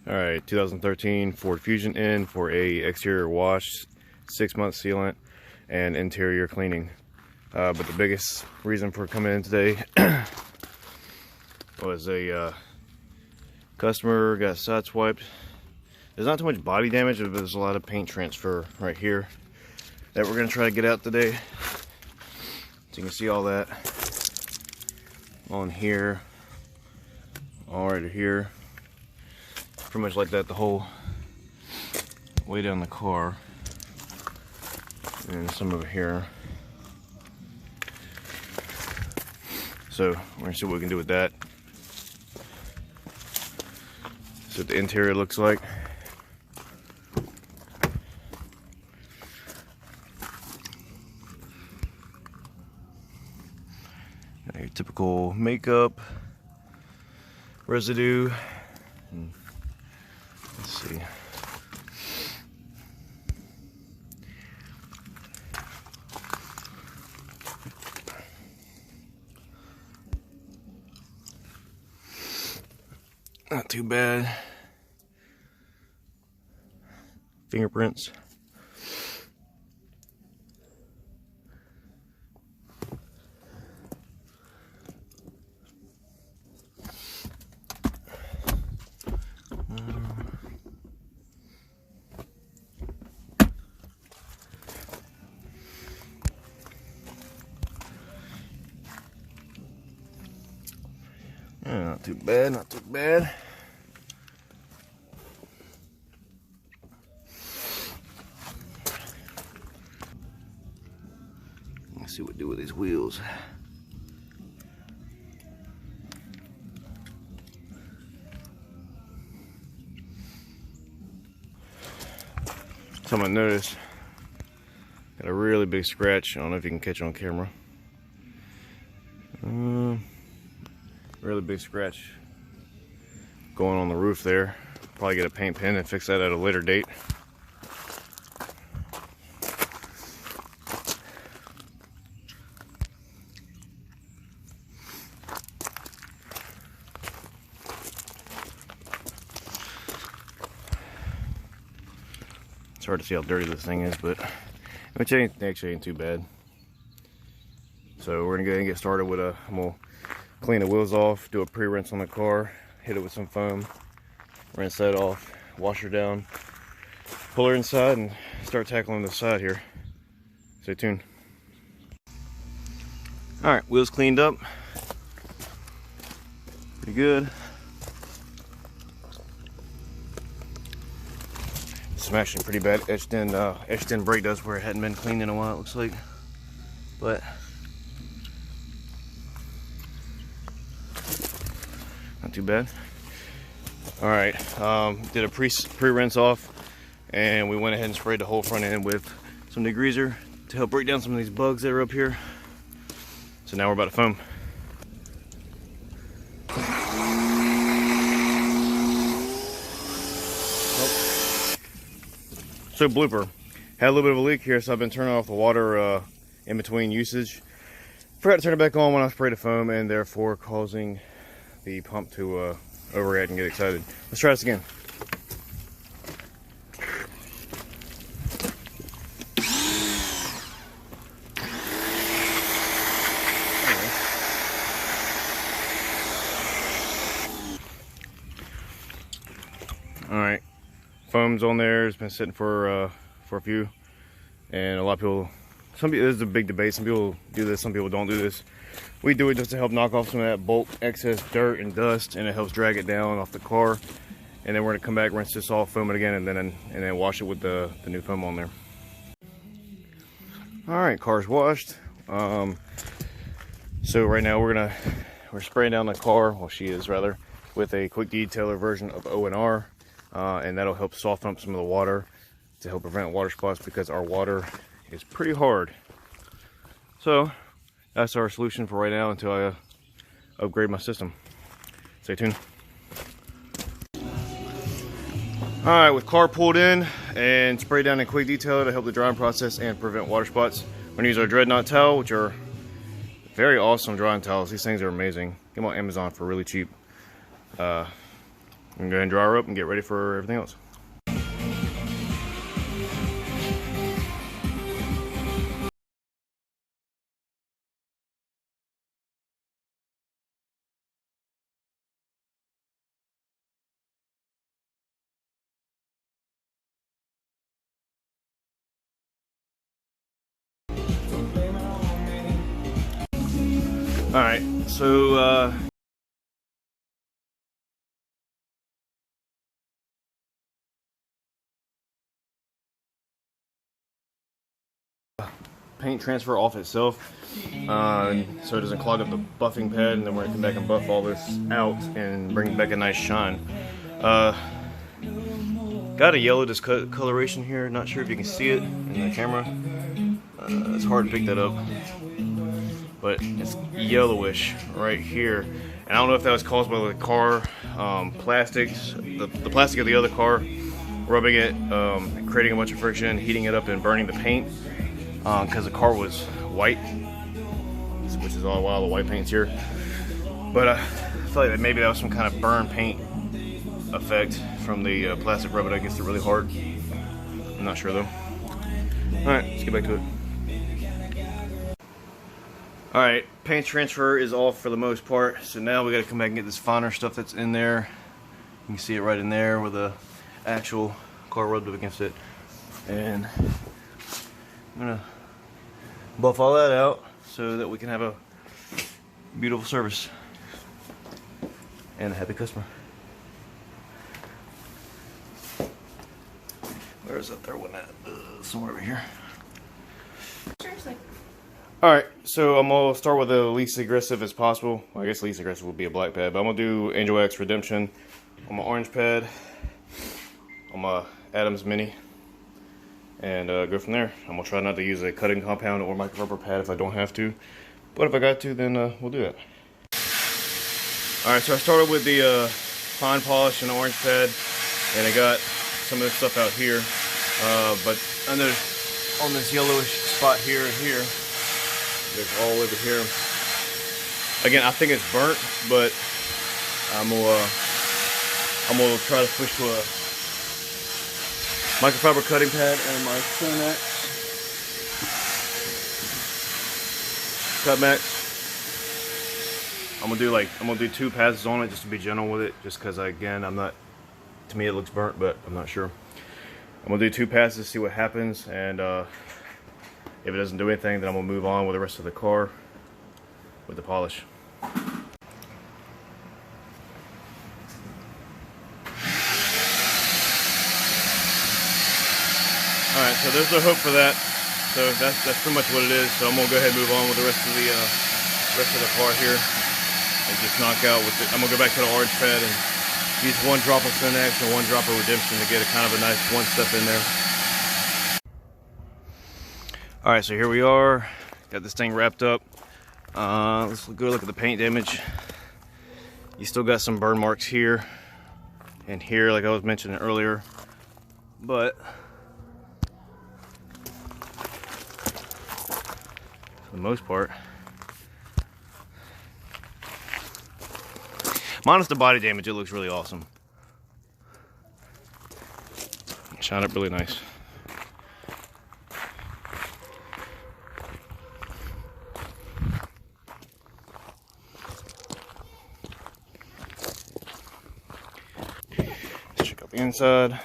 Alright, 2013 Ford Fusion N for a exterior wash, 6-month sealant, and interior cleaning. But the biggest reason for coming in today was a customer got sideswiped. There's not too much body damage, but there's a lot of paint transfer right here that we're going to try to get out today. So you can see all that on here, all right here. Pretty much like that the whole way down the car, and some over here. So we're gonna see what we can do with that. That's what the interior looks like. Got your typical makeup residue. Let's see. Not too bad. Fingerprints. Yeah, not too bad, not too bad. Let's see what to do with these wheels. Someone noticed, got a really big scratch. I don't know if you can catch it on camera. Really big scratch going on the roof there. Probably get a paint pen and fix that at a later date. It's hard to see how dirty this thing is, but which actually ain't too bad. So we're gonna go ahead and get started with I'm gonna clean the wheels off, do a pre-rinse on the car, hit it with some foam, rinse that off, wash her down, pull her inside, and start tackling the side here. Stay tuned. Alright, wheels cleaned up. Pretty good. Smashing pretty bad. Etched in brake dust where it hadn't been cleaned in a while, it looks like. But not too bad. Alright, did a pre-rinse off, and we went ahead and sprayed the whole front end with some degreaser to help break down some of these bugs that are up here. So now we're about to foam. So blooper, had a little bit of a leak here, so I've been turning off the water in between usage. Forgot to turn it back on when I sprayed the foam, and therefore causing the pump to overreact and get excited. Let's try this again. All right, foam's on there. It's been sitting for a few, and a lot of people. This is a big debate. Some people do this, some people don't do this. We do it just to help knock off some of that bulk excess dirt and dust, and it helps drag it down off the car. And then we're gonna come back, rinse this off, foam it again, and then wash it with the new foam on there. All right, car's washed. So right now we're spraying down the car. Well, she is rather, with a quick detailer version of O&R, and that'll help soften up some of the water to help prevent water spots, because our water is pretty hard. So that's our solution for right now until I upgrade my system. Stay tuned. Alright, with car pulled in and sprayed down in quick detailer to help the drying process and prevent water spots, we're going to use our Dreadnought towel, which are very awesome drying towels. These things are amazing. Get them on Amazon for really cheap. I'm going to go ahead and dry her up and get ready for everything else. Alright, so paint transfer off itself, so it doesn't clog up the buffing pad, and then we're going to come back and buff all this out and bring back a nice shine. Got a yellow discoloration here, not sure if you can see it in the camera. It's hard to pick that up, but it's yellowish right here. And I don't know if that was caused by the car plastics, the plastic of the other car, rubbing it, creating a bunch of friction, heating it up and burning the paint, because the car was white, which is all why the white paint's here. But I feel like maybe that was some kind of burn paint effect from the plastic rubbing against it really hard. I'm not sure though. Alright, let's get back to it. Alright, paint transfer is off for the most part, so now we gotta come back and get this finer stuff that's in there. You can see it right in there where the actual car rubbed up against it. And I'm gonna buff all that out so that we can have a beautiful service and a happy customer. Where's that third one at? Somewhere over here. Seriously. Alright, so I'm going to start with the least aggressive as possible. Well, I guess least aggressive would be a black pad, but I'm going to do Angel X Redemption on my orange pad, on my Adams Mini, and go from there. I'm going to try not to use a cutting compound or micro rubber pad if I don't have to, but if I got to, then we'll do that. Alright, so I started with the fine polish and the orange pad, and I got some of this stuff out here, but on this yellowish spot here and here, there's all over here. Again, I think it's burnt, but I'm gonna try to switch to a microfiber cutting pad and my sealant cut max. I'm gonna do 2 passes on it just to be gentle with it, just because again, to me it looks burnt, but I'm not sure. I'm gonna do 2 passes, see what happens, and if it doesn't do anything, then I'm gonna move on with the rest of the car with the polish. Alright, so there's no hook for that. So that's pretty much what it is. So I'm gonna go ahead and move on with the rest of the car here and just knock out with it. I'm gonna go back to the orange pad and use 1 drop of Synax and 1 drop of Redemption to get a kind of a nice 1-step in there. Alright, so here we are. Got this thing wrapped up. Let's go look at the paint damage. You still got some burn marks here and here, like I was mentioning earlier. But for the most part, minus the body damage, it looks really awesome. Shine up really nice. Let's check out the inside.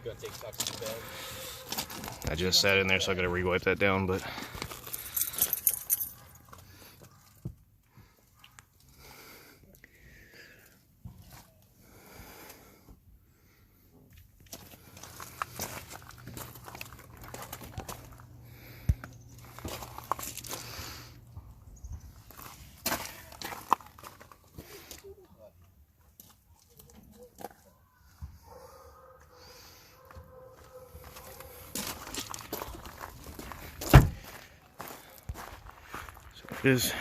Gonna take socks to bed. I just sat in there, so I gotta re-wipe that down, but it is.